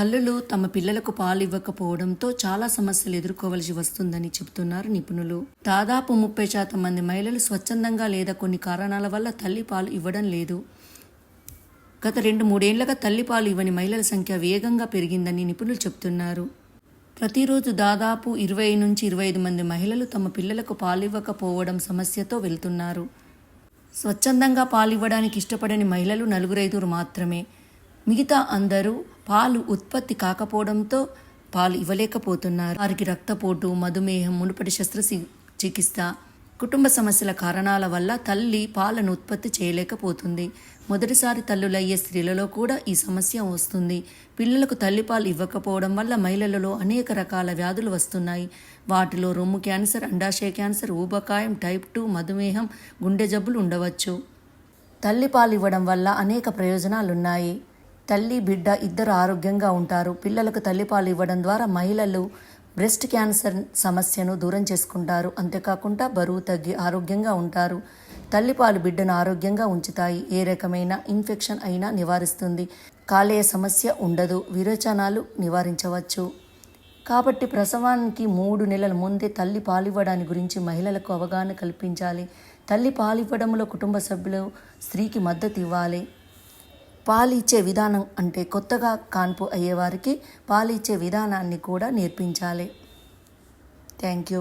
తల్లులు తమ పిల్లలకు పాలు ఇవ్వకపోవడంతో చాలా సమస్యలు ఎదుర్కోవలసి వస్తుందని చెబుతున్నారు నిపుణులు. దాదాపు 30% మంది మహిళలు స్వచ్ఛందంగా లేదా కొన్ని కారణాల వల్ల తల్లి పాలు ఇవ్వడం లేదు. గత 2-3 ఏళ్లుగా తల్లి పాలు ఇవ్వని మహిళల సంఖ్య వేగంగా పెరిగిందని నిపుణులు చెబుతున్నారు. ప్రతిరోజు దాదాపు 20-25 మంది మహిళలు తమ పిల్లలకు పాలు ఇవ్వకపోవడం సమస్యతో వెళ్తున్నారు. స్వచ్ఛందంగా పాలు ఇవ్వడానికి ఇష్టపడని మహిళలు 4-5 మాత్రమే. మిగతా అందరూ పాలు ఉత్పత్తి కాకపోవడంతో పాలు ఇవ్వలేకపోతున్నారు. వారికి రక్తపోటు, మధుమేహం, మునుపటి శస్త్రచికిత్స, కుటుంబ సమస్యల కారణాల వల్ల తల్లి పాలను ఉత్పత్తి చేయలేకపోతుంది. మొదటిసారి తల్లులయ్యే స్త్రీలలో కూడా ఈ సమస్య వస్తుంది. పిల్లలకు తల్లిపాలు ఇవ్వకపోవడం వల్ల మహిళలలో అనేక రకాల వ్యాధులు వస్తున్నాయి. వాటిలో రొమ్ము క్యాన్సర్, అండాశయ క్యాన్సర్, ఊబకాయం, టైప్ 2, మధుమేహం, గుండె జబ్బులు ఉండవచ్చు. తల్లిపాలు ఇవ్వడం వల్ల అనేక ప్రయోజనాలున్నాయి. తల్లి, బిడ్డ ఇద్దరు ఆరోగ్యంగా ఉంటారు. పిల్లలకు తల్లిపాలు ఇవ్వడం ద్వారా మహిళలు బ్రెస్ట్ క్యాన్సర్ సమస్యను దూరం చేసుకుంటారు. అంతేకాకుండా బరువు తగ్గి ఆరోగ్యంగా ఉంటారు. తల్లిపాలు బిడ్డను ఆరోగ్యంగా ఉంచుతాయి. ఏ రకమైన ఇన్ఫెక్షన్ అయినా నివారిస్తుంది. కాలేయ సమస్య ఉండదు. విరోచనాలు నివారించవచ్చు. కాబట్టి ప్రసవానికి 3 నెలల ముందే తల్లి పాలివ్వడాన్ని గురించి మహిళలకు అవగాహన కల్పించాలి. తల్లి పాలివ్వడంలో కుటుంబ సభ్యులు స్త్రీకి మద్దతు ఇవ్వాలి. పాలిచ్చే విధానం అంటే కొత్తగా కాన్పు అయ్యేవారికి పాలిచ్చే విధానాన్ని కూడా నేర్పించాలి. Thank you.